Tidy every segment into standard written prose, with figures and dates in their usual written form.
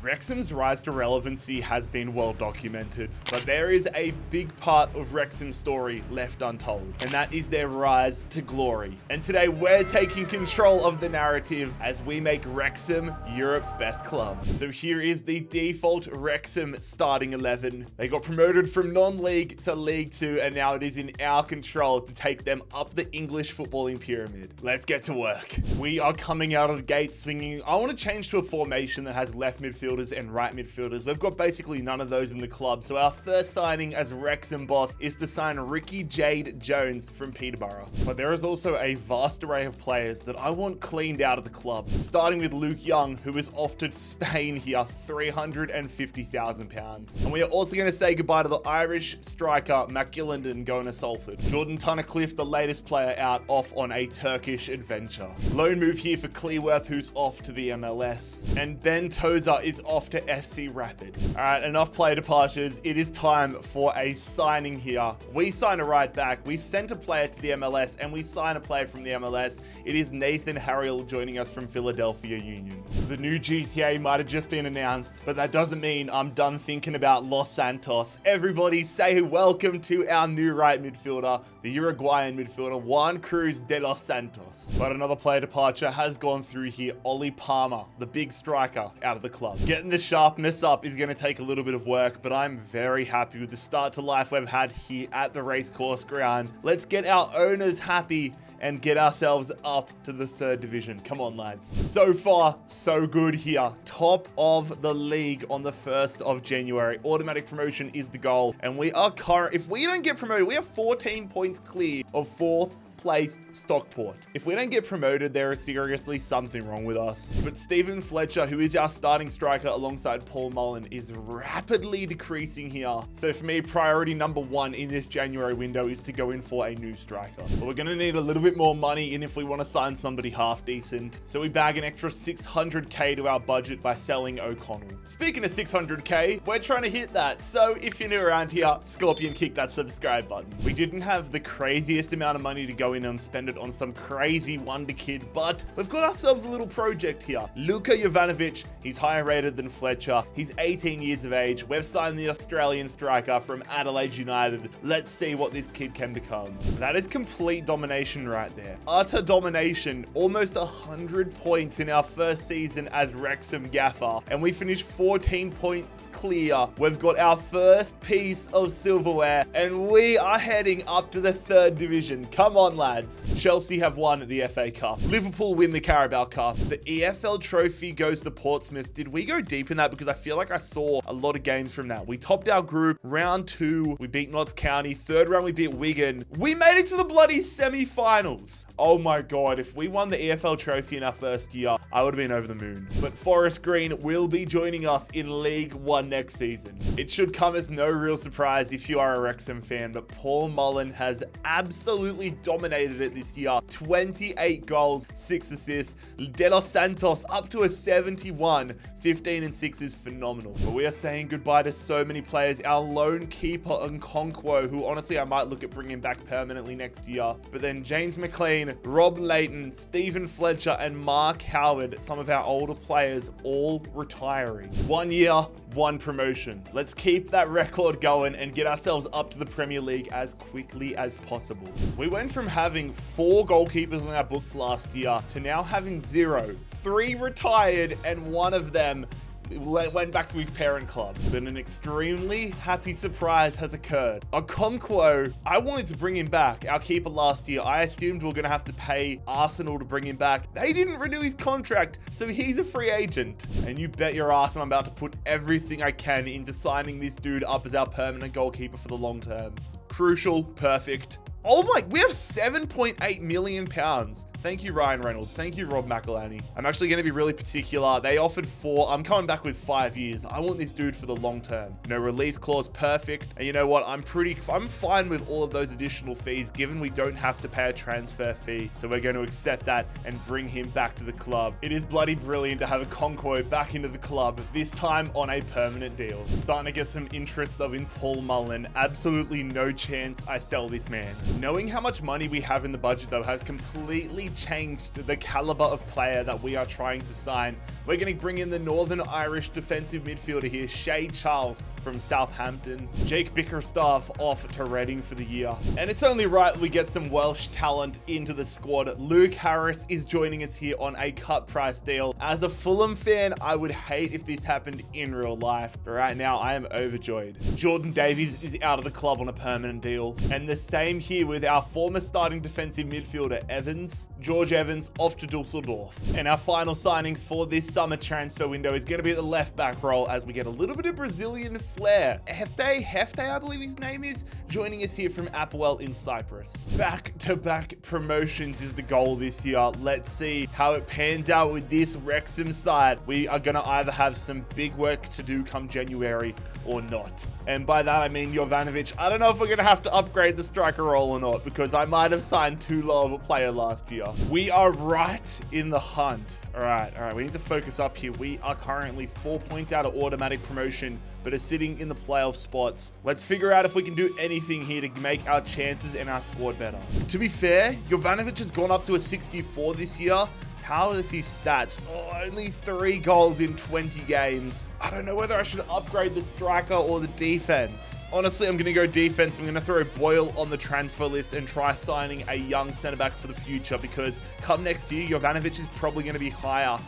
Wrexham's rise to relevancy has been well documented, but there is a big part of Wrexham's story left untold, and that is their rise to glory. And today we're taking control of the narrative as we make Wrexham Europe's best club. So here is the default Wrexham starting 11. They got promoted from non-league to League 2, and now it is in our control to take them up the English footballing pyramid. Let's get to work. We are coming out of the gate swinging. I want to change to a formation that has left midfielders and right midfielders. We've got basically none of those in the club. So our first signing as Wrexham boss is to sign Ricky Jade Jones from Peterborough. But there is also a vast array of players that I want cleaned out of the club. Starting with Luke Young, who is off to Spain here, £350,000. And we are also going to say goodbye to the Irish striker Mac Gillinden going to Salford. Jordan Tunnicliffe, the latest player out, off on a Turkish adventure. Loan move here for Cleworth, who's off to the MLS. And Ben Tozer is off to FC Rapid. All right, enough player departures. It is time for a signing here. We sign a right back. We sent a player to the MLS, and we sign a player from the MLS. It is Nathan Harriel joining us from Philadelphia Union. The new GTA might have just been announced, but that doesn't mean I'm done thinking about Los Santos. Everybody say welcome to our new right midfielder, the Uruguayan midfielder, Juan Cruz de Los Santos. But another player departure has gone through here, Ollie Palmer, the big striker, out of the club. Getting the sharpness up is going to take a little bit of work, but I'm very happy with the start to life we've had here at the racecourse ground. Let's get our owners happy and get ourselves up to the 3rd division. Come on, lads. So far, so good here. Top of the league on the 1st of January. Automatic promotion is the goal. And we are current. If we don't get promoted, we are 14 points clear of 4th place Stockport. If we don't get promoted, there is seriously something wrong with us. But Stephen Fletcher, who is our starting striker alongside Paul Mullen, is rapidly decreasing here. So for me, priority number 1 in this January window is to go in for a new striker. But we're going to need a little bit more money in if we want to sign somebody half decent. So we bag an extra 600k to our budget by selling O'Connell. Speaking of 600k, we're trying to hit that. So if you're new around here, Scorpion, kick that subscribe button. We didn't have the craziest amount of money to go in and spend it on some crazy wonder kid, but we've got ourselves a little project here. Luka Jovanovic, he's higher rated than Fletcher. He's 18 years of age. We've signed the Australian striker from Adelaide United. Let's see what this kid can become. That is complete domination right there. Utter domination. Almost 100 points in our first season as Wrexham gaffer, and we finished 14 points clear. We've got our first piece of silverware, and we are heading up to the 3rd division. Come on, lads. Chelsea have won the FA Cup. Liverpool win the Carabao Cup. The EFL trophy goes to Portsmouth. Did we go deep in that? Because I feel like I saw a lot of games from that. We topped our group. Round 2, we beat Notts County. 3rd round, we beat Wigan. We made it to the bloody semi-finals. Oh my God. If we won the EFL trophy in our first year, I would have been over the moon. But Forest Green will be joining us in League 1 next season. It should come as no real surprise if you are a Wrexham fan, but Paul Mullen has absolutely dominated it this year. 28 goals, 6 assists. De Los Santos up to a 71. 15 and 6 is phenomenal. But we are saying goodbye to so many players. Our lone keeper, Nkonkwo, who honestly I might look at bringing back permanently next year. But then James McLean, Rob Layton, Stephen Fletcher, and Mark Howard, some of our older players, all retiring. 1 year, 1 promotion. Let's keep that record going and get ourselves up to the Premier League as quickly as possible. We went from having 4 goalkeepers in our books last year to now having 0. 3 retired, and 1 of them went back to his parent club. But an extremely happy surprise has occurred. Okonkwo, I wanted to bring him back, our keeper last year. I assumed we were going to have to pay Arsenal to bring him back. They didn't renew his contract, so he's a free agent. And you bet your ass I'm about to put everything I can into signing this dude up as our permanent goalkeeper for the long term. Crucial, perfect. Oh my, we have £7.8 million. Thank you, Ryan Reynolds. Thank you, Rob McElhenney. I'm actually going to be really particular. They offered 4. I'm coming back with 5 years. I want this dude for the long term. No release clause, perfect. And you know what? I'm fine with all of those additional fees, given we don't have to pay a transfer fee. So we're going to accept that and bring him back to the club. It is bloody brilliant to have a Conquo back into the club, this time on a permanent deal. Starting to get some interest though in Paul Mullen. Absolutely no chance I sell this man. Knowing how much money we have in the budget, though, has completely changed the caliber of player that we are trying to sign. We're going to bring in the Northern Irish defensive midfielder here, Shay Charles from Southampton. Jake Bickerstaff off to Reading for the year. And it's only right we get some Welsh talent into the squad. Luke Harris is joining us here on a cut price deal. As a Fulham fan, I would hate if this happened in real life, but right now I am overjoyed. Jordan Davies is out of the club on a permanent deal. And the same here with our former starting defensive midfielder Evans. George Evans off to Dusseldorf. And our final signing for this summer transfer window is going to be at the left back role as we get a little bit of Brazilian flair. Hefte, I believe his name is, joining us here from Applewell in Cyprus. Back-to-back promotions is the goal this year. Let's see how it pans out with this Wrexham side. We are going to either have some big work to do come January or not. And by that I mean Jovanovic. I don't know if we're going to have to upgrade the striker role or not, because I might have signed too low of a player last year. We are right in the hunt. All right, we need to focus up here. We are currently 4 points out of automatic promotion, but are sitting in the playoff spots. Let's figure out if we can do anything here to make our chances and our squad better. To be fair, Jovanovic has gone up to a 64 this year. How is his stats? Oh, only 3 goals in 20 games. I don't know whether I should upgrade the striker or the defense. Honestly, I'm going to go defense. I'm going to throw Boyle on the transfer list and try signing a young centre back for the future, because come next year, Jovanovic is probably going to be higher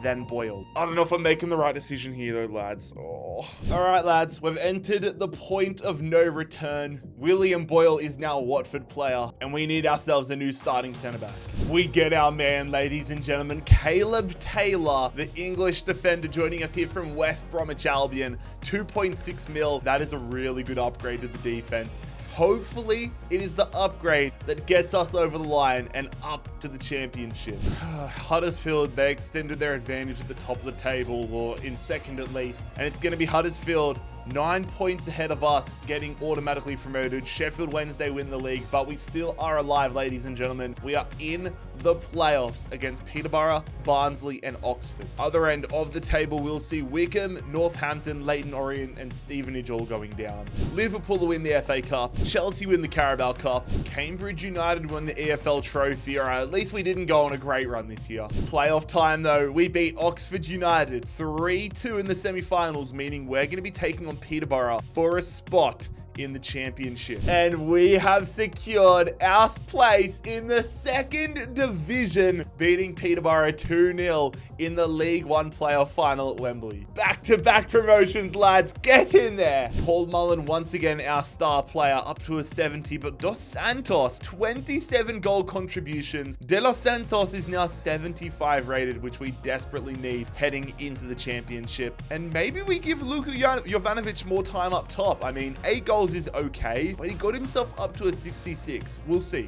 than Boyle. I don't know if I'm making the right decision here though, lads. Oh. All right, lads, we've entered the point of no return. William Boyle is now a Watford player, and we need ourselves a new starting centre-back. We get our man, ladies and gentlemen, Caleb Taylor, the English defender, joining us here from West Bromwich Albion. 2.6 mil. That is a really good upgrade to the defense. Hopefully, it is the upgrade that gets us over the line and up to the championship. Huddersfield, they extended their advantage at the top of the table, or in second at least. And it's going to be Huddersfield 9 points ahead of us, getting automatically promoted. Sheffield Wednesday win the league, but we still are alive, ladies and gentlemen. We are in the playoffs against Peterborough, Barnsley, and Oxford. Other end of the table, we'll see Wickham, Northampton, Leyton Orient, and Stevenage all going down. Liverpool will win the FA Cup. Chelsea win the Carabao Cup. Cambridge United won the EFL Trophy. All right, at least we didn't go on a great run this year. Playoff time, though. We beat Oxford United 3-2 in the semi-finals, meaning we're going to be taking on Peterborough for a spot in the championship. And we have secured our place in the second division, beating Peterborough 2-0 in the League One playoff final at Wembley. Back-to-back promotions, lads. Get in there. Paul Mullen, once again, our star player, up to a 70, but Dos Santos, 27 goal contributions. De Los Santos is now 75 rated, which we desperately need heading into the championship. And maybe we give Luka Jovanovic more time up top. I mean, 8 goals is okay, but he got himself up to a 66. We'll see.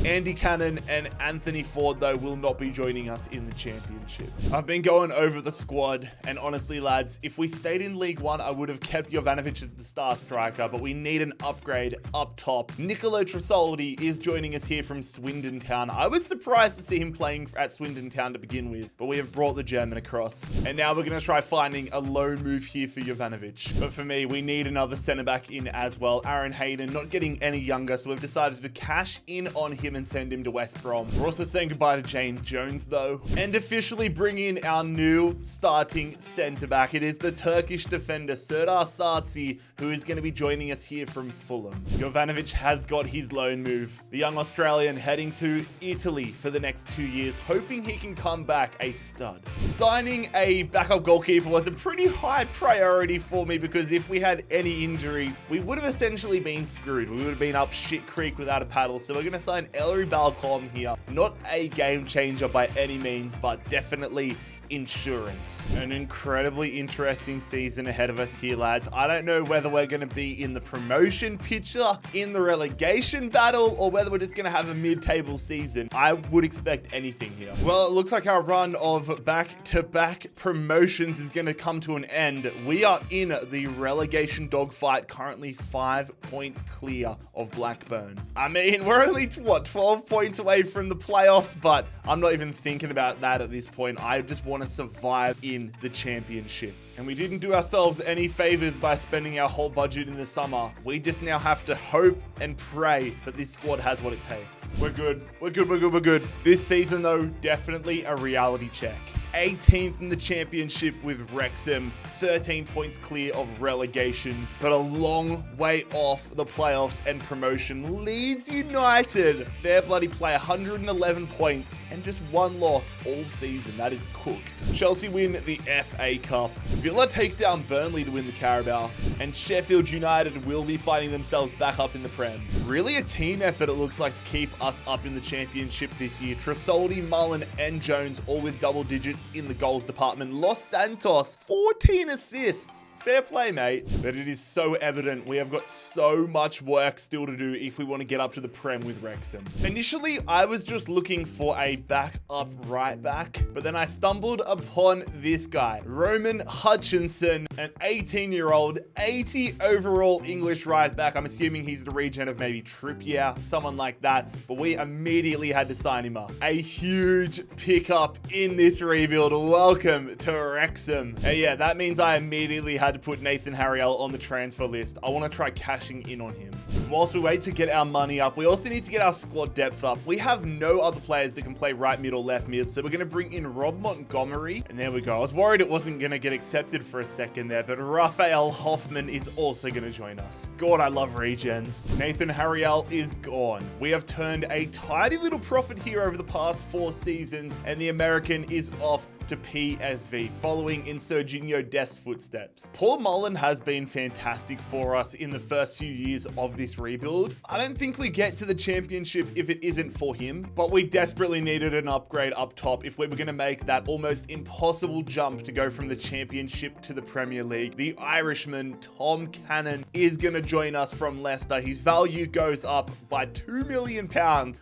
Andy Cannon and Anthony Ford, though, will not be joining us in the championship. I've been going over the squad, and honestly, lads, if we stayed in League One, I would have kept Jovanovic as the star striker, but we need an upgrade up top. Nicolo Trasoldi is joining us here from Swindon Town. I was surprised to see him playing at Swindon Town to begin with, but we have brought the German across. And now we're going to try finding a loan move here for Jovanovic. But for me, we need another centre-back in as well. Aaron Hayden not getting any younger, so we've decided to cash in on him and send him to West Brom. We're also saying goodbye to James Jones, though, and officially bring in our new starting centre-back. It is the Turkish defender, Serdar Sartsi, who is going to be joining us here from Fulham. Jovanovic has got his loan move. The young Australian heading to Italy for the next 2 years, hoping he can come back a stud. Signing a backup goalkeeper was a pretty high priority for me, because if we had any injuries, we would have essentially been screwed. We would have been up shit creek without a paddle. So we're going to sign Ellery Balcom here. Not a game changer by any means, but definitely insurance. An incredibly interesting season ahead of us here, lads. I don't know whether we're going to be in the promotion picture, in the relegation battle, or whether we're just going to have a mid-table season. I would expect anything here. Well, it looks like our run of back-to-back promotions is going to come to an end. We are in the relegation dogfight, currently 5 points clear of Blackburn. I mean, we're only, 12 points away from the playoffs, but I'm not even thinking about that at this point. I just want want to survive in the championship. And we didn't do ourselves any favors by spending our whole budget in the summer. We just now have to hope and pray that this squad has what it takes. We're good. We're good. We're good. We're good. This season, though, definitely a reality check. 18th in the championship with Wrexham, 13 points clear of relegation, but a long way off the playoffs and promotion. Leeds United, fair bloody play, 111 points and just one loss all season. That is cooked. Chelsea win the FA Cup. Villa take down Burnley to win the Carabao, and Sheffield United will be fighting themselves back up in the Prem. Really a team effort, it looks like, to keep us up in the championship this year. Tresoldi, Mullen and Jones all with double digits in the goals department. Los Santos, 14 assists. Fair play, mate. But it is so evident we have got so much work still to do if we want to get up to the Prem with Wrexham. Initially, I was just looking for a backup right back, but then I stumbled upon this guy, Roman Hutchinson, an 18-year-old, 80 overall English right back. I'm assuming he's the regen of maybe Trippier, someone like that, but we immediately had to sign him up. A huge pickup in this rebuild. Welcome to Wrexham. And yeah, that means I immediately had to put Nathan Harriel on the transfer list. I want to try cashing in on him. Whilst we wait to get our money up, we also need to get our squad depth up. We have no other players that can play right mid or left mid, so we're going to bring in Rob Montgomery, and there we go. I was worried it wasn't going to get accepted for a second there, but Raphael Hoffman is also going to join us. God, I love regens. Nathan Harriel is gone. We have turned a tidy little profit here over the past 4 seasons, and the American is off to PSV, following in Serginho Dest's footsteps. Paul Mullen has been fantastic for us in the first few years of this rebuild. I don't think we get to the championship if it isn't for him, but we desperately needed an upgrade up top if we were going to make that almost impossible jump to go from the championship to the Premier League. The Irishman, Tom Cannon, is going to join us from Leicester. His value goes up by £2 million,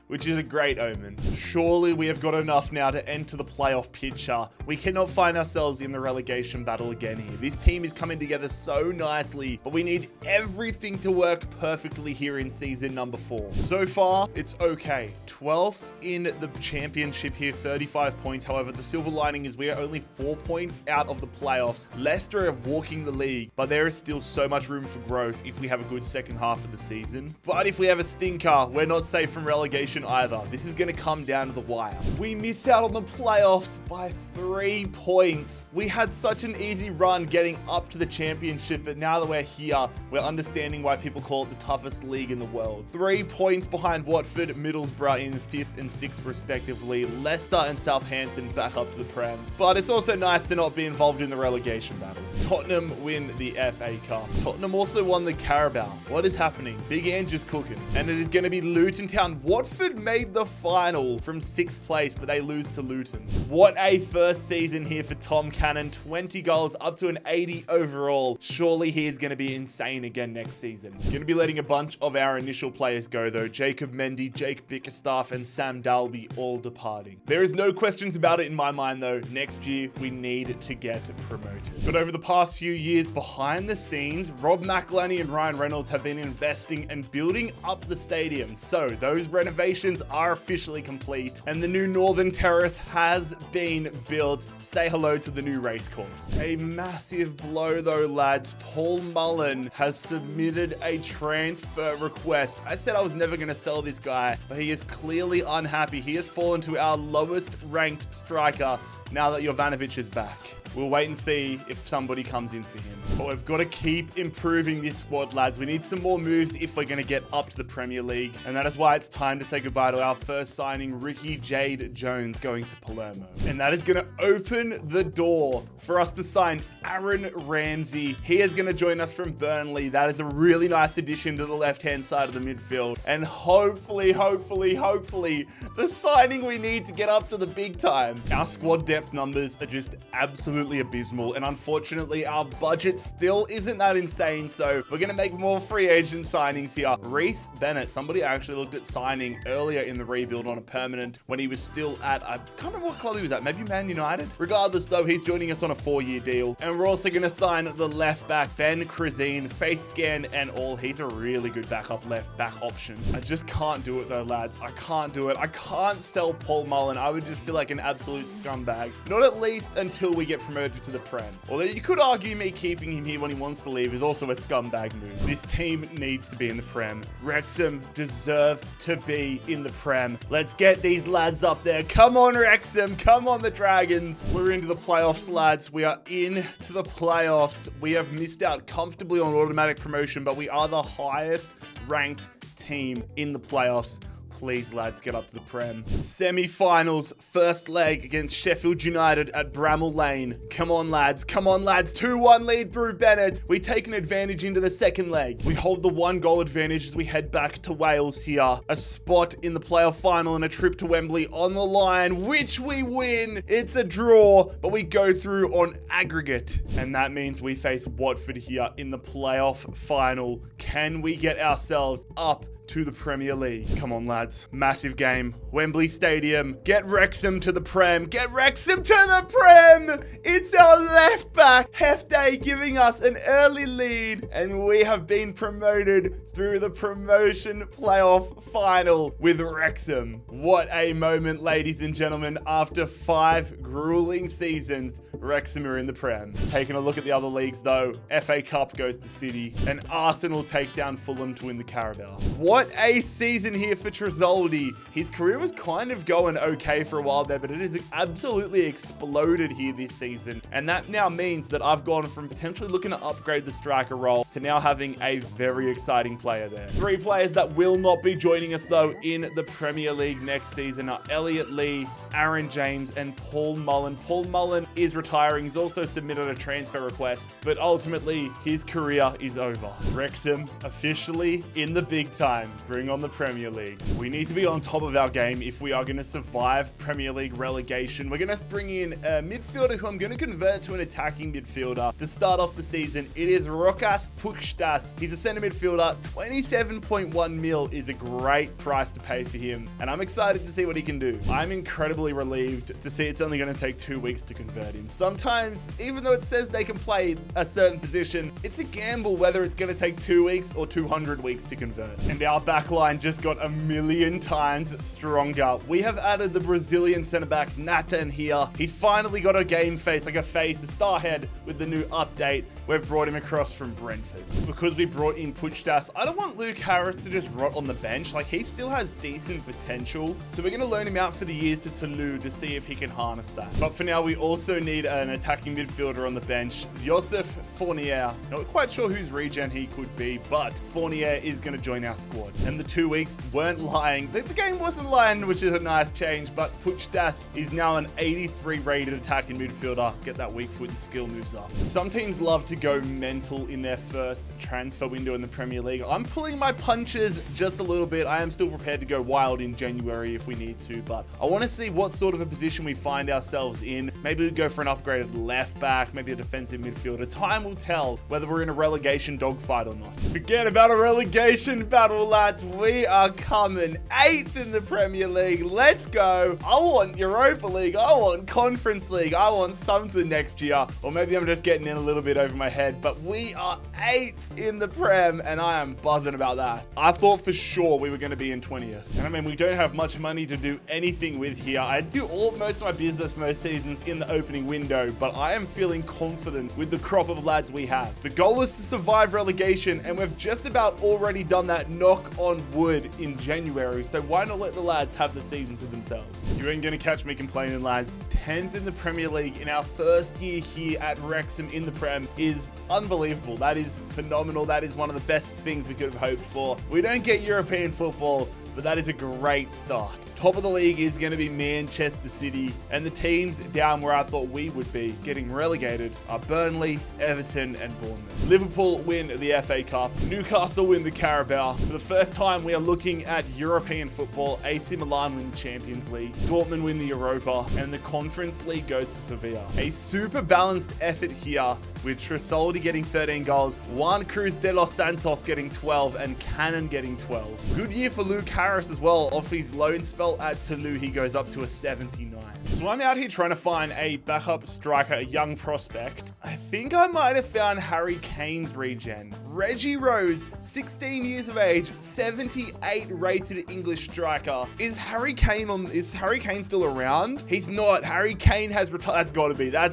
which is a great omen. Surely we have got enough now to enter the playoff picture. We cannot find ourselves in the relegation battle again here. This team is coming together so nicely, but we need everything to work perfectly here in season number 4. So far, it's okay. 12th in the championship here, 35 points. However, the silver lining is we are only 4 points out of the playoffs. Leicester are walking the league, but there is still so much room for growth if we have a good second half of the season. But if we have a stinker, we're not safe from relegation either. This is going to come down to the wire. We miss out on the playoffs by 3 points. We had such an easy run getting up to the championship, but now that we're here, we're understanding why people call it the toughest league in the world. 3 points behind Watford, Middlesbrough in 5th and 6th respectively. Leicester and Southampton back up to the Prem. But it's also nice to not be involved in the relegation battle. Tottenham win the FA Cup. Tottenham also won the Carabao. What is happening? Big Ange is cooking. And it is going to be Luton Town. Watford made the final from 6th place, but they lose to Luton. What a first season here for Tom Cannon. 20 goals, up to an 80 overall. Surely he is going to be insane again next season. Going to be letting a bunch of our initial players go though. Jacob Mendy, Jake Bickerstaff, and Sam Dalby all departing. There is no questions about it in my mind though. Next year, we need to get promoted. But over the past few years behind the scenes, Rob McElhenney and Ryan Reynolds have been investing and building up the stadium. So those renovations are officially complete and the new Northern Terrace has been built. Say hello to the new racecourse. A massive blow though, lads. Paul Mullen has submitted a transfer request. I said I was never going to sell this guy, but he is clearly unhappy. He has fallen to our lowest ranked striker now that Jovanovic is back. We'll wait and see if somebody comes in for him. But we've got to keep improving this squad, lads. We need some more moves if we're going to get up to the Premier League. And that is why it's time to say goodbye to our first signing, Ricky Jade Jones, going to Palermo. And that is going to open the door for us to sign Aaron Ramsey. He is going to join us from Burnley. That is a really nice addition to the left-hand side of the midfield. And hopefully, the signing we need to get up to the big time. Our squad depth numbers are just absolutely abysmal, and unfortunately our budget still isn't that insane, so we're gonna make more free agent signings here. Reece Bennett, somebody I actually looked at signing earlier in the rebuild on a permanent when he was still at, I can't remember what club he was at, maybe Man United. Regardless though, he's joining us on a 4-year deal, and we're also gonna sign the left back Ben Krazine, face scan and all. He's a really good backup left back option. I just can't do it though, lads. I can't do it. I can't sell Paul Mullen. I would just feel like an absolute scumbag. flag. Not at least until we get promoted to the Prem. Although you could argue me keeping him here when he wants to leave is also a scumbag move. This team needs to be in the Prem. Wrexham deserve to be in the Prem. Let's get these lads up there. Come on, Wrexham. Come on, the Dragons. We're into the playoffs, lads. We are into the playoffs. We have missed out comfortably on automatic promotion, but we are the highest ranked team in the playoffs. Please, lads, get up to the Prem. Semi-finals, first leg against Sheffield United at Bramall Lane. Come on, lads. Come on, lads. 2-1 lead through Bennett. We take an advantage into the second leg. We hold the 1-goal advantage as we head back to Wales here. A spot in the playoff final and a trip to Wembley on the line, which we win. It's a draw, but we go through on aggregate. And that means we face Watford here in the playoff final. Can we get ourselves up to the Premier League? Come on, lads. Massive game. Wembley Stadium. Get Wrexham to the Prem. Get Wrexham to the Prem! It's our left back, Hefty, giving us an early lead, and we have been promoted through the promotion playoff final with Wrexham. What a moment, ladies and gentlemen. After 5 grueling seasons, Wrexham are in the Prem. Taking a look at the other leagues, though, FA Cup goes to City, and Arsenal take down Fulham to win the Carabao. What a season here for Tresoldi. His career was kind of going okay for a while there, but it has absolutely exploded here this season. And that now means that I've gone from potentially looking to upgrade the striker role to now having a very exciting player there. 3 players that will not be joining us, though, in the Premier League next season are Elliot Lee, Aaron James, and Paul Mullen. Paul Mullen is retiring. He's also submitted a transfer request, but ultimately his career is over. Wrexham officially in the big time. Bring on the Premier League. We need to be on top of our game if we are going to survive Premier League relegation. We're going to bring in a midfielder who I'm going to convert to an attacking midfielder to start off the season. It is Rokas Pukstas. He's a centre midfielder. 27.1 mil is a great price to pay for him, and I'm excited to see what he can do. I'm incredibly relieved to see it's only going to take 2 weeks to convert him. Sometimes, even though it says they can play a certain position, it's a gamble whether it's going to take 2 weeks or 200 weeks to convert. And our backline just got a million times stronger. We have added the Brazilian centre-back Nathan here. He's finally got a game face, like a face, a star head with the new update. We've brought him across from Brentford. Because we brought in Puchtas, I don't want Luke Harris to just rot on the bench. Like, he still has decent potential. So we're going to loan him out for the year to Toulouse to see if he can harness that. But for now, we also need an attacking midfielder on the bench. Joseph Fournier. Not quite sure whose regen he could be, but Fournier is going to join our squad. And the 2 weeks weren't lying. The game wasn't lying, which is a nice change, but Puchtas is now an 83 rated attacking midfielder. Get that weak foot and skill moves up. Some teams love to go mental in their first transfer window in the Premier League. I'm pulling my punches just a little bit. I am still prepared to go wild in January if we need to, but I want to see what sort of a position we find ourselves in. Maybe we go for an upgraded left back, maybe a defensive midfielder. Time will tell whether we're in a relegation dogfight or not. Forget about a relegation battle, lads. We are coming 8th in the Premier League. Let's go. I want Europa League. I want Conference League. I want something next year. Or maybe I'm just getting in a little bit over my head, but we are 8th in the Prem, and I am buzzing about that. I thought for sure we were going to be in 20th. And I mean, we don't have much money to do anything with here. I do most of my business most seasons in the opening window, but I am feeling confident with the crop of lads we have. The goal is to survive relegation, and we've just about already done that, knock on wood, in January, so why not let the lads have the season to themselves? You ain't going to catch me complaining, lads. 10th in the Premier League in our first year here at Wrexham in the Prem is unbelievable. That is phenomenal. That is one of the best things we could have hoped for. We don't get European football, but that is a great start. Top of the league is going to be Manchester City, and the teams down where I thought we would be getting relegated are Burnley, Everton, and Bournemouth. Liverpool win the FA Cup. Newcastle win the Carabao. For the first time, we are looking at European football. AC Milan win the Champions League. Dortmund win the Europa, and the Conference League goes to Sevilla. A super balanced effort here with Tresoldi getting 13 goals, Juan Cruz de los Santos getting 12, and Cannon getting 12. Good year for Luke Harris as well. Off his loan spell at Toulouse, he goes up to a 79. So I'm out here trying to find a backup striker, a young prospect. I think I might have found Harry Kane's regen. Reggie Rose, 16 years of age, 78 rated English striker. Is Harry Kane still around? He's not. Harry Kane has retired. That's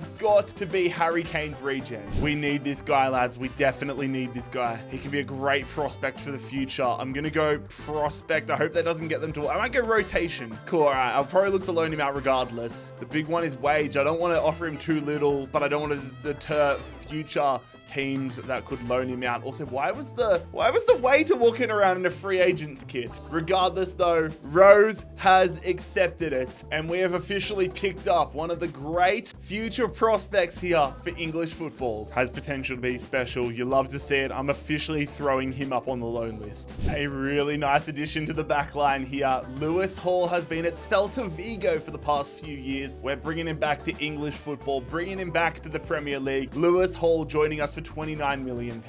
got to be Harry Kane's regen. We need this guy, lads. We definitely need this guy. He can be a great prospect for the future. I'm going to go prospect. I hope that doesn't get them to... I might go rotation. Cool. All right. I'll probably look to loan him out regardless. The big one is wage. I don't want to offer him too little, but I don't want to deter future teams that could loan him out. Also, why was the waiter walking around in a free agent's kit? Regardless though, Rose has accepted it, and we have officially picked up one of the great future prospects here for English football. Has potential to be special. You love to see it. I'm officially throwing him up on the loan list. A really nice addition to the back line here. Lewis Hall has been at Celta Vigo for the past few years. We're bringing him back to English football, bringing him back to the Premier League. Lewis Hall joining us for £29 million.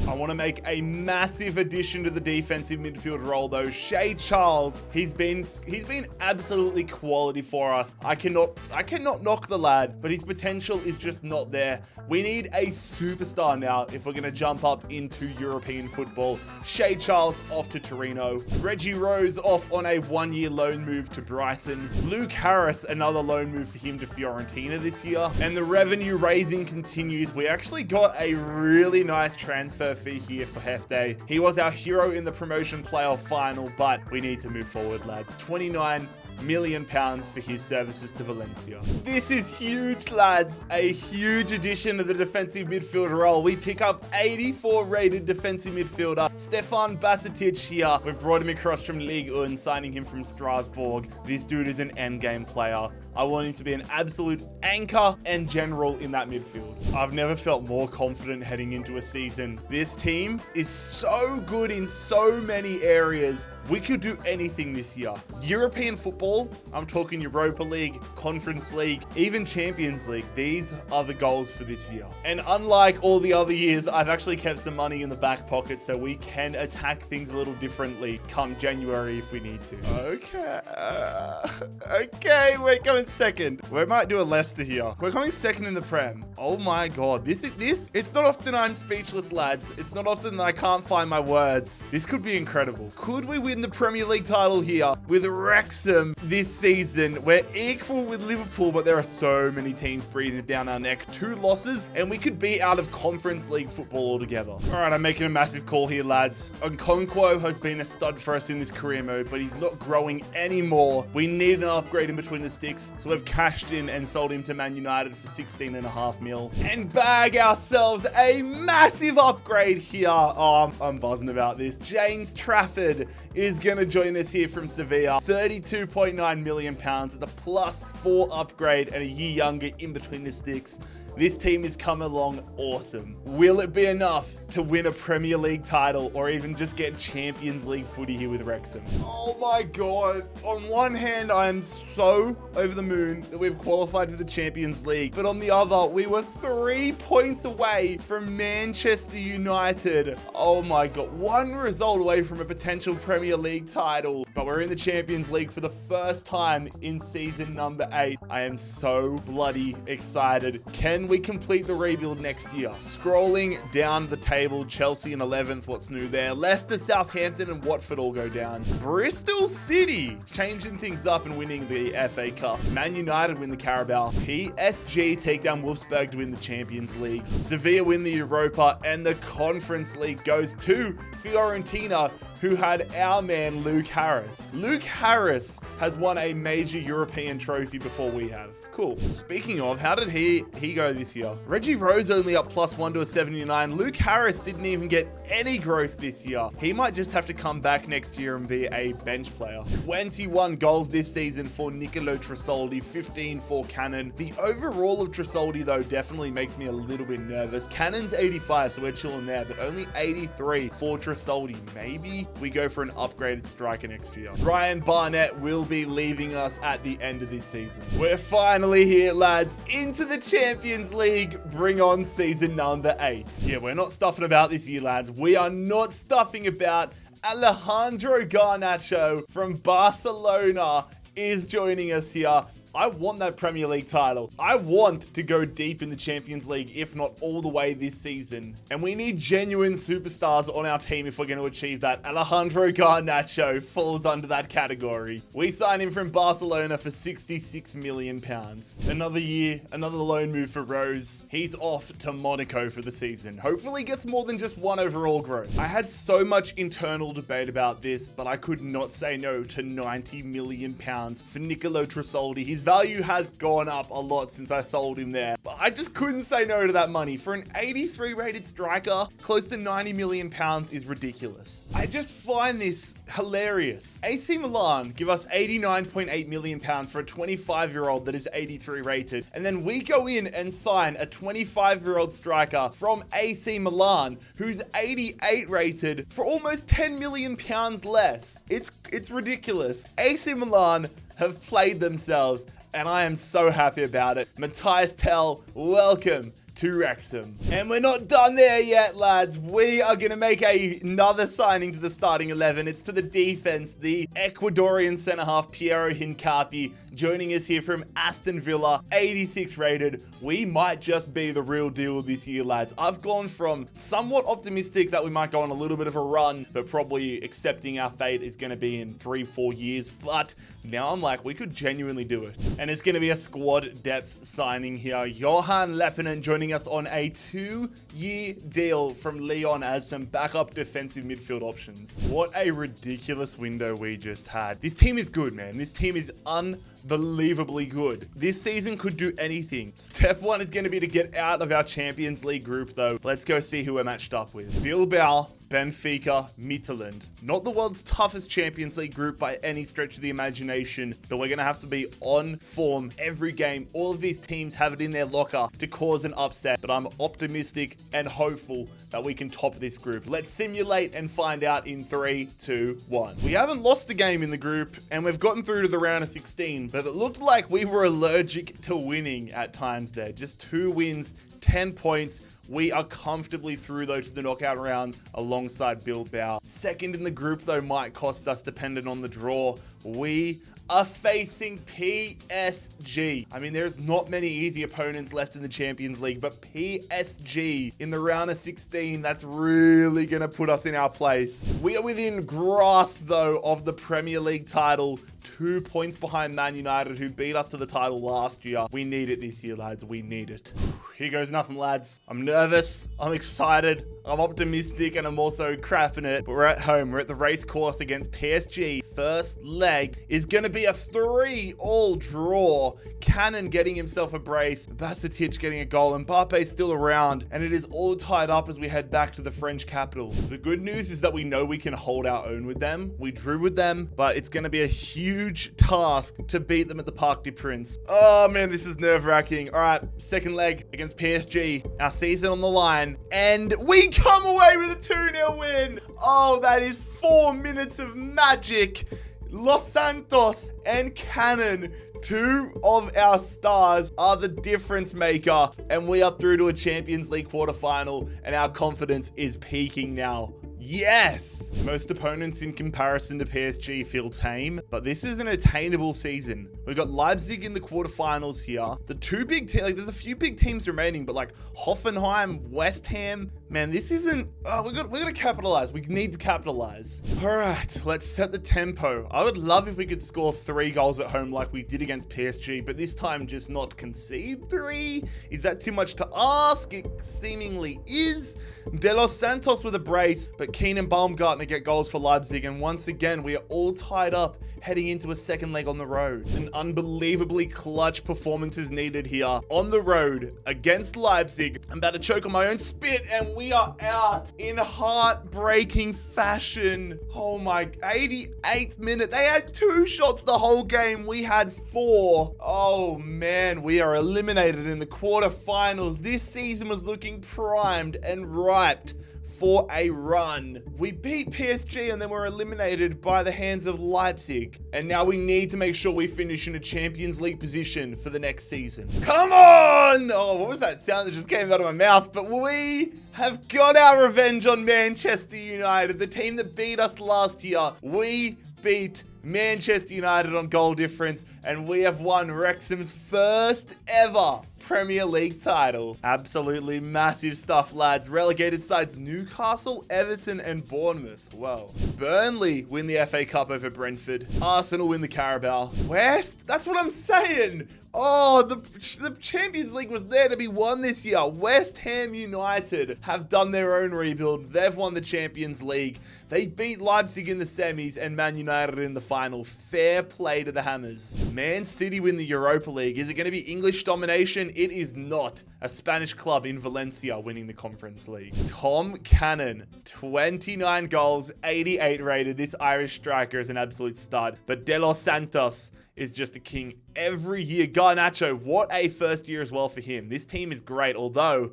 I want to make a massive addition to the defensive midfield role though. Shea Charles, he's been absolutely quality for us. I cannot knock the lad, but his potential is just not there. We need a superstar now if we're going to jump up into European football. Shea Charles off to Torino. Reggie Rose off on a 1-year loan move to Brighton. Luke Harris, another loan move for him to Fiorentina this year. And the revenue raising continues. We actually got a really nice transfer fee here for Hefte. He was our hero in the promotion playoff final, but we need to move forward, lads. £29 million for his services to Valencia. This is huge, lads. A huge addition to the defensive midfield role. We pick up 84 rated defensive midfielder Stefan Basetic here. We've brought him across from Ligue 1, signing him from Strasbourg. This dude is an endgame player. I want him to be an absolute anchor and general in that midfield. I've never felt more confident heading into a season. This team is so good in so many areas. We could do anything this year. European football, I'm talking Europa League, Conference League, even Champions League. These are the goals for this year. And unlike all the other years, I've actually kept some money in the back pocket so we can attack things a little differently come January if we need to. Okay, we're coming second. We might do a Leicester here. We're coming second in the Prem. Oh my God. It's not often I'm speechless, lads. It's not often that I can't find my words. This could be incredible. Could we win the Premier League title here with Wrexham this season? We're equal with Liverpool, but there are so many teams breathing down our neck. 2 losses, and we could be out of Conference League football altogether. All right, I'm making a massive call here, lads. Okonkwo has been a stud for us in this career mode, but he's not growing anymore. We need an upgrade in between the sticks, so we've cashed in and sold him to Man United for 16.5 mil and bag ourselves a massive upgrade here. Oh, I'm buzzing about this. James Trafford is going to join us here from Sevilla. £32.9 million. It's a +4 upgrade and a year younger in between the sticks. This team is coming along awesome. Will it be enough to win a Premier League title or even just get Champions League footy here with Wrexham? Oh my God. On one hand, I am so over the moon that we've qualified for the Champions League. But on the other, we were 3 points away from Manchester United. Oh my God. 1 result away from a potential Premier League title. But we're in the Champions League for the first time in season number 8. I am so bloody excited. Can we complete the rebuild next year? Scrolling down the table, Chelsea in 11th. What's new there? Leicester, Southampton, and Watford all go down. Bristol City changing things up and winning the FA Cup. Man United win the Carabao. PSG take down Wolfsburg to win the Champions League. Sevilla win the Europa, and the Conference League goes to Fiorentina, who had our man Luke Harris. Luke Harris has won a major European trophy before we have. Cool. Speaking of, how did he go this year? Reggie Rose only up +1 to a 79. Luke Harris didn't even get any growth this year. He might just have to come back next year and be a bench player. 21 goals this season for Nicolo Tresoldi, 15 for Cannon. The overall of Tresoldi, though, definitely makes me a little bit nervous. Cannon's 85, so we're chilling there, but only 83 for Tresoldi. Maybe maybe we go for an upgraded striker next year. Ryan Barnett will be leaving us at the end of this season. We're finally here, lads, into the Champions League. Bring on season number 8. Yeah, we're not stuffing about this year, lads. We are not stuffing about. Alejandro Garnacho from Barcelona is joining us here. I want that Premier League title. I want to go deep in the Champions League, if not all the way this season. And we need genuine superstars on our team if we're going to achieve that. Alejandro Garnacho falls under that category. We signed him from Barcelona for £66 million. Another year, another loan move for Rose. He's off to Monaco for the season. Hopefully gets more than just one overall growth. I had so much internal debate about this, but I could not say no to £90 million for Nicolo Trasoldi. His value has gone up a lot since I sold him there, but I just couldn't say no to that money. For an 83 rated striker, close to £90 million is ridiculous. I just find this hilarious. AC Milan give us £89.8 million for a 25-year-old that is 83 rated, and then we go in and sign a 25-year-old striker from AC Milan who's 88 rated for almost £10 million less. It's ridiculous. AC Milan have played themselves, and I am so happy about it. Matthias Tell, welcome to Wrexham. And we're not done there yet, lads. We are going to make another signing to the starting 11. It's to the defense. The Ecuadorian centre-half Piero Hincapi joining us here from Aston Villa, 86 rated. We might just be the real deal this year, lads. I've gone from somewhat optimistic that we might go on a little bit of a run, but probably accepting our fate is going to be in 3-4 years. But now I'm like, we could genuinely do it. And it's going to be a squad depth signing here. Johan Lepinen joining us on a 2-year deal from Lyon as some backup defensive midfield options. What a ridiculous window we just had. This team is good, man. This team is unbelievably good. This season could do anything. Step 1 is going to be to get out of our Champions League group, though. Let's go see who we're matched up with. Bilbao, Benfica, Midtjylland. Not the world's toughest Champions League group by any stretch of the imagination, but we're going to have to be on form every game. All of these teams have it in their locker to cause an upset, but I'm optimistic and hopeful that we can top this group. Let's simulate and find out in 3, 2, 1. We haven't lost a game in the group, and we've gotten through to the round of 16, but it looked like we were allergic to winning at times there. Just 2 wins, 10 points. We are comfortably through, though, to the knockout rounds alongside Bilbao. Second in the group, though, might cost us dependent on the draw. We are facing PSG. I mean, there's not many easy opponents left in the Champions League, but PSG in the round of 16, that's really going to put us in our place. We are within grasp, though, of the Premier League title. 2 points behind Man United, who beat us to the title last year. We need it this year, lads. We need it. Here goes nothing, lads. I'm nervous. I'm excited. I'm optimistic, and I'm also crapping it. But we're at home. We're at the race course against PSG. First leg is going to be a 3-all draw. Cannon getting himself a brace. Bacetic getting a goal. Mbappe's still around. And it is all tied up as we head back to the French capital. The good news is that we know we can hold our own with them. We drew with them, but it's going to be a huge task to beat them at the Parc des Princes. Oh, man, this is nerve-wracking. All right, second leg against PSG. Our season on the line. And we come away with a 2-0 win. Oh, that is 4 minutes of magic. Los Santos and Cannon, 2 of our stars, are the difference maker. And we are through to a Champions League quarterfinal, and our confidence is peaking now. Yes! Most opponents in comparison to PSG feel tame, but this is an attainable season. We've got Leipzig in the quarterfinals here. The 2 big teams, like there's a few big teams remaining, but like Hoffenheim, West Ham, man, this isn't, we're gonna capitalize. We need to capitalize. All right, let's set the tempo. I would love if we could score 3 goals at home like we did against PSG, but this time just not concede 3. Is that too much to ask? It seemingly is. De Los Santos with a brace, but Keenan Baumgartner get goals for Leipzig, and once again, we are all tied up heading into a second leg on the road. An unbelievably clutch performance is needed here on the road against Leipzig. I'm about to choke on my own spit, and we are out in heartbreaking fashion. Oh my, 88th minute. They had 2 shots the whole game. We had 4. Oh man, we are eliminated in the quarterfinals. This season was looking primed and ripe for a run. We beat PSG and then we're eliminated by the hands of Leipzig. And now we need to make sure we finish in a Champions League position for the next season. Come on! Oh, what was that sound that just came out of my mouth? But we have got our revenge on Manchester United, the team that beat us last year. We beat Manchester United on goal difference, and we have won Wrexham's first ever Premier League title. Absolutely massive stuff, lads. Relegated sides Newcastle, Everton, and Bournemouth. Well, Burnley win the FA Cup over Brentford. Arsenal win the Carabao. West? That's what I'm saying. Oh, the Champions League was there to be won this year. West Ham United have done their own rebuild. They've won the Champions League. They beat Leipzig in the semis and Man United in the final. Fair play to the Hammers. Man City win the Europa League. Is it going to be English domination? It is not. A Spanish club in Valencia winning the Conference League. Tom Cannon, 29 goals, 88 rated. This Irish striker is an absolute stud. But De Los Santos is just a king every year. Garnacho, what a first year as well for him. This team is great, although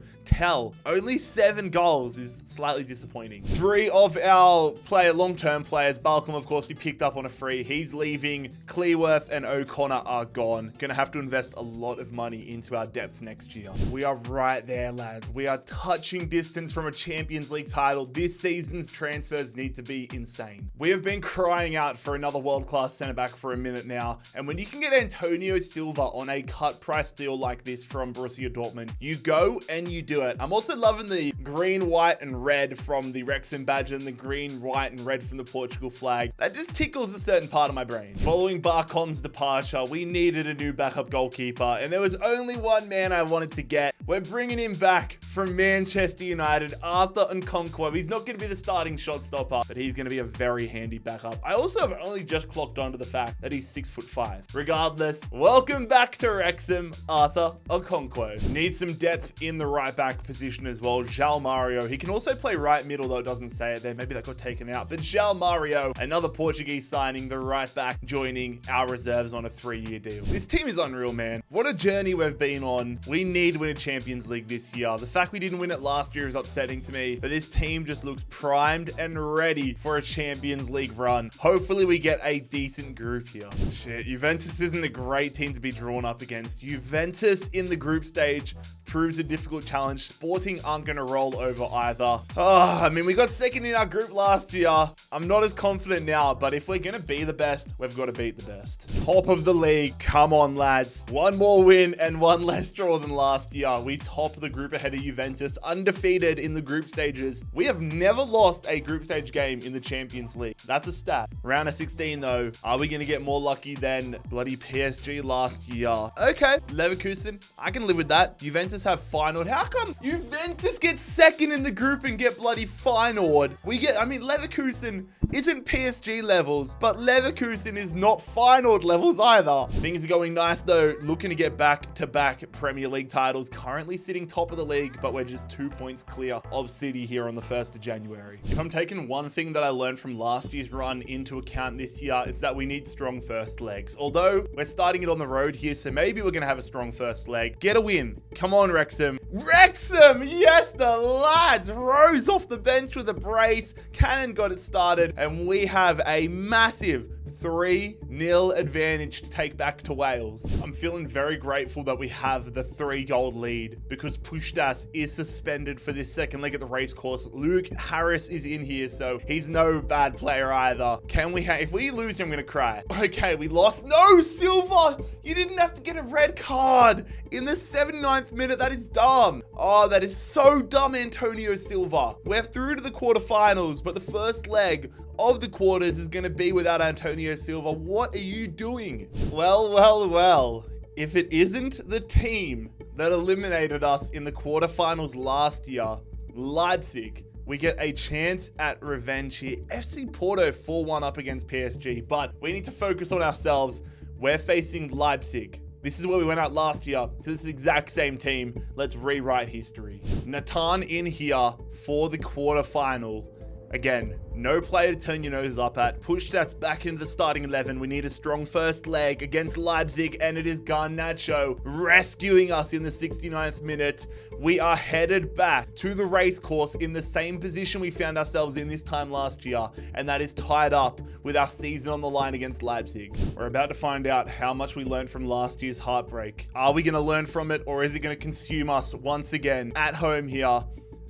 only 7 goals is slightly disappointing. 3 of our long-term players, Balcom, of course, we picked up on a free. He's leaving. Clearworth and O'Connor are gone. Gonna have to invest a lot of money into our depth next year. We are right there, lads. We are touching distance from a Champions League title. This season's transfers need to be insane. We have been crying out for another world-class centre-back for a minute now. And when you can get Antonio Silva on a cut price deal like this from Borussia Dortmund, you go and you do it. I'm also loving the green, white, and red from the Wrexham badge and the green, white, and red from the Portugal flag. That just tickles a certain part of my brain. Following Barcom's departure, we needed a new backup goalkeeper, and there was only one man I wanted to get. We're bringing him back from Manchester United, Arthur Nkonkwo. He's not going to be the starting shot stopper, but he's going to be a very handy backup. I also have only just clocked onto the fact that he's 6'5". Regardless, welcome back to Wrexham, Arthur Okonkwo. Needs some depth in the right back position as well. João Mario, he can also play right middle, though it doesn't say it there. Maybe that got taken out. But João Mario, another Portuguese signing, the right back, joining our reserves on a 3-year deal. This team is unreal, man. What a journey we've been on. We need to win a Champions League this year. The fact we didn't win it last year is upsetting to me, but this team just looks primed and ready for a Champions League run. Hopefully we get a decent group here. Shit, Juventus isn't a great team to be drawn up against. Juventus in the group stage proves a difficult challenge. Sporting aren't going to roll over either. I mean, we got second in our group last year. I'm not as confident now, but if we're going to be the best, we've got to beat the best. Top of the league. Come on, lads. One more win and one less draw than last year. We top the group ahead of Juventus, undefeated in the group stages. We have never lost a group stage game in the Champions League. That's a stat. Round of 16, though. Are we going to get more lucky than bloody PSG last year? Okay, Leverkusen. I can live with that. Juventus have finaled. How come Juventus gets second in the group and get bloody finaled? Leverkusen isn't PSG levels, but Leverkusen is not finaled levels either. Things are going nice though. Looking to get back-to-back Premier League titles. Currently sitting top of the league, but we're just 2 points clear of City here on the 1st of January. If I'm taking one thing that I learned from last year's run into account this year, it's that we need strong first legs. Although we're starting it on the road here, so maybe we're going to have a strong first leg. Get a win. Come on, Wrexham. Wrexham! Yes, the lads rose off the bench with a brace. Cannon got it started, and we have a massive 3-0 advantage to take back to Wales. I'm feeling very grateful that we have the 3-goal lead because Pushtas is suspended for this second leg at the racecourse. Luke Harris is in here, so he's no bad player either. If we lose him, I'm gonna cry. Okay, we lost. No, Silva! You didn't have to get a red card in the 79th minute. That is dumb. Oh, that is so dumb, Antonio Silva. We're through to the quarterfinals, but the first leg of the quarters is going to be without Antonio Silva. What are you doing? Well. If it isn't the team that eliminated us in the quarterfinals last year, Leipzig, we get a chance at revenge here. FC Porto 4-1 up against PSG, but we need to focus on ourselves. We're facing Leipzig. This is where we went out last year to this exact same team. Let's rewrite history. Natan in here for the quarterfinal. Again, no player to turn your nose up at. Push stats back into the starting 11. We need a strong first leg against Leipzig, and it is Garnacho rescuing us in the 69th minute. We are headed back to the race course in the same position we found ourselves in this time last year, and that is tied up with our season on the line against Leipzig. We're about to find out how much we learned from last year's heartbreak. Are we going to learn from it, or is it going to consume us once again at home here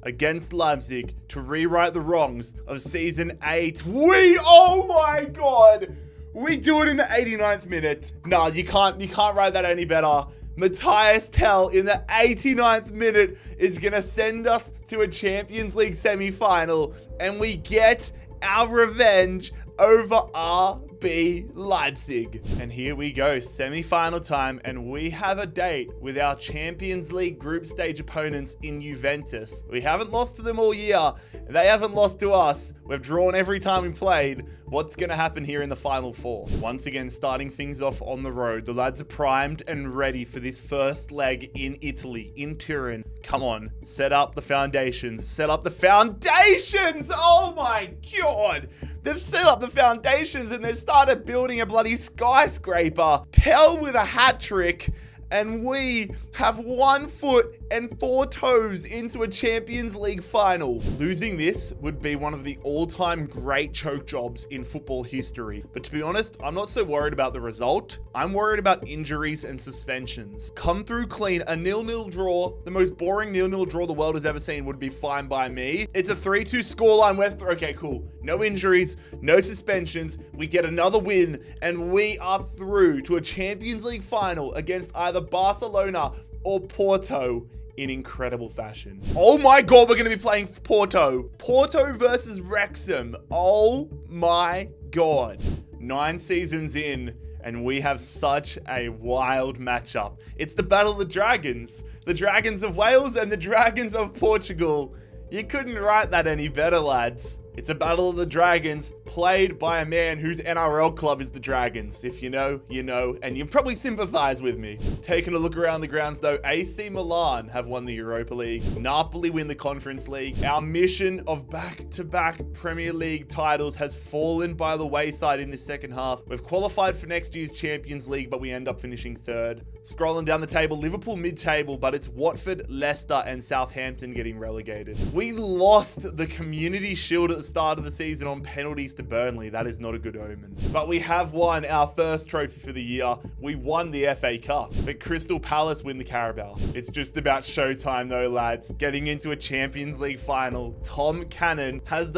against Leipzig to rewrite the wrongs of season 8? Oh my god, we do it in the 89th minute. No, you can't write that any better. Matthias Tell in the 89th minute is gonna send us to a Champions League semi-final, and we get our revenge over RB Leipzig. And here we go, semi-final time, and we have a date with our Champions League group stage opponents in Juventus. We haven't lost to them all year. They haven't lost to us. We've drawn every time we played. What's going to happen here in the Final Four? Once again, starting things off on the road. The lads are primed and ready for this first leg in Italy, in Turin. Come on, set up the foundations. Set up the foundations! Oh my god! They've set up the foundations and they've started building a bloody skyscraper. Tell with a hat trick, and we have 1 foot and 4 toes into a Champions League final. Losing this would be one of the all-time great choke jobs in football history. But to be honest, I'm not so worried about the result. I'm worried about injuries and suspensions. Come through clean, a 0-0 draw, the most boring 0-0 draw the world has ever seen, would be fine by me. It's a 3-2 scoreline. Okay, cool. No injuries, no suspensions. We get another win, and we are through to a Champions League final against either Barcelona or Porto in incredible fashion. Oh my god, we're going to be playing Porto. Porto versus Wrexham. Oh my god. 9 seasons in, and we have such a wild matchup. It's the Battle of the Dragons. The Dragons of Wales and the Dragons of Portugal. You couldn't write that any better, lads. It's a Battle of the Dragons played by a man whose NRL club is the Dragons. If you know, you know, and you probably sympathize with me. Taking a look around the grounds though, AC Milan have won the Europa League. Napoli win the Conference League. Our mission of back-to-back Premier League titles has fallen by the wayside in this second half. We've qualified for next year's Champions League, but we end up finishing 3rd. Scrolling down the table, Liverpool mid-table, but it's Watford, Leicester, and Southampton getting relegated. We lost the Community Shield at the start of the season on penalties to Burnley. That is not a good omen. But we have won our first trophy for the year. We won the FA Cup, but Crystal Palace win the Carabao. It's just about showtime though, lads. Getting into a Champions League final. Tom Cannon has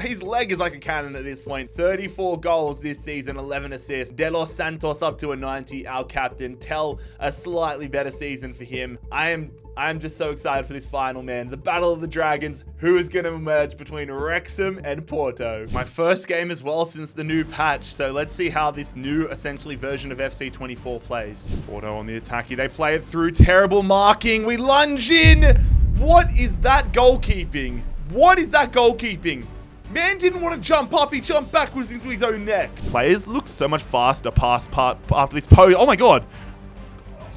his leg is like a cannon at this point. 34 goals this season, 11 assists. De Los Santos up to a 90, our captain. Tell a slightly better season for him. I am just so excited for this final, man. The Battle of the Dragons. Who is going to emerge between Wrexham and Porto? My first game as well since the new patch. So let's see how this new, essentially, version of FC24 plays. Porto on the attack here. They play it through. Terrible marking. We lunge in. What is that goalkeeping? What is that goalkeeping? Man didn't want to jump up. He jumped backwards into his own net. Players look so much faster past after this pose. Oh my god.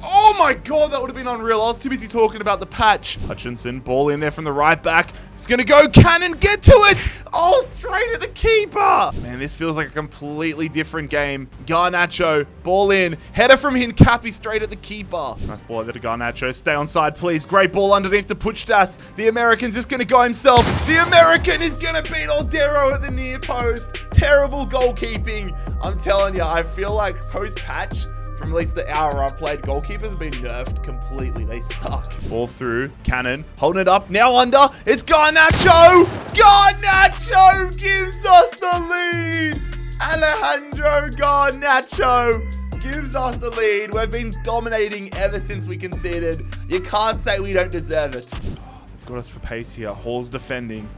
Oh my god, that would have been unreal. I was too busy talking about the patch. Hutchinson, ball in there from the right back. It's going to go. Cannon, get to it. Oh, straight at the keeper. Man, this feels like a completely different game. Garnacho, ball in. Header from Hincapi straight at the keeper. Nice ball there to Garnacho. Stay on side, please. Great ball underneath to Puchtas. The American's just going to go himself. The American is going to beat Aldero at the near post. Terrible goalkeeping. I'm telling you, I feel like post-patch, from at least the hour I've played, goalkeepers have been nerfed completely. They suck. Ball through. Cannon. Holding it up. Now under. It's Garnacho. Garnacho gives us the lead. Alejandro Garnacho gives us the lead. We've been dominating ever since we conceded. You can't say we don't deserve it. Oh, they've got us for pace here. Hall's defending.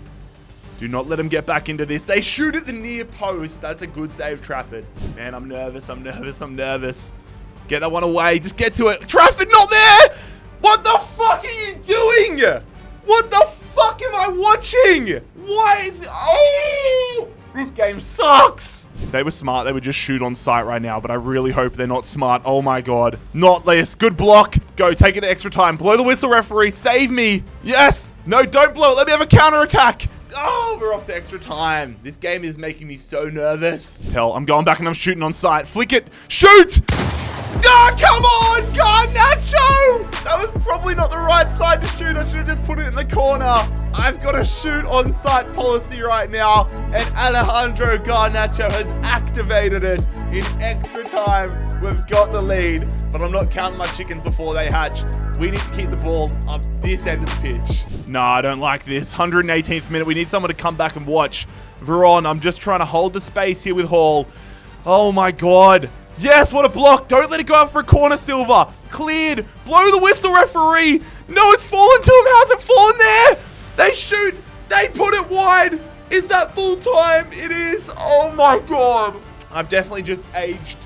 Do not let them get back into this. They shoot at the near post. That's a good save, Trafford. Man, I'm nervous. I'm nervous. Get that one away. Just get to it. Trafford not there. What the fuck are you doing? What the fuck am I watching? Why is it? Oh, this game sucks. If they were smart, they would just shoot on sight right now, but I really hope they're not smart. Oh my god. Not this. Good block. Go. Take it to extra time. Blow the whistle, referee. Save me. Yes. No, don't blow it. Let me have a counter attack. Oh, we're off to extra time. This game is making me so nervous. I'm going back and I'm shooting on sight. Flick it. Shoot! Oh, come on, Garnacho! That was probably not the right side to shoot. I should have just put it in the corner. I've got a shoot on sight policy right now, and Alejandro Garnacho has activated it in extra time. We've got the lead, but I'm not counting my chickens before they hatch. We need to keep the ball up this end of the pitch. Nah, I don't like this. 118th minute. We need someone to come back and watch. Veron, I'm just trying to hold the space here with Hall. Oh my God. Yes, what a block. Don't let it go out for a corner, Silva. Cleared. Blow the whistle, referee. No, it's fallen to him. How's it fallen there? They shoot. They put it wide. Is that full time? It is. Oh my God. I've definitely just aged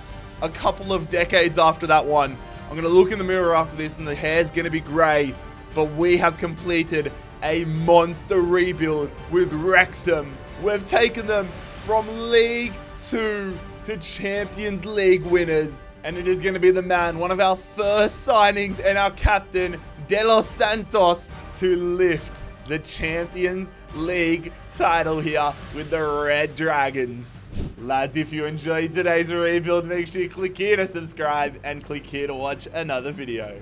a couple of decades after that one. I'm going to look in the mirror after this and the hair's going to be grey. But we have completed a monster rebuild with Wrexham. We've taken them from League 2 to Champions League winners. And it is going to be the man, one of our first signings, and our captain, De Los Santos, to lift the Champions League title here with the Red Dragons. Lads, if you enjoyed today's rebuild, make sure you click here to subscribe and click here to watch another video.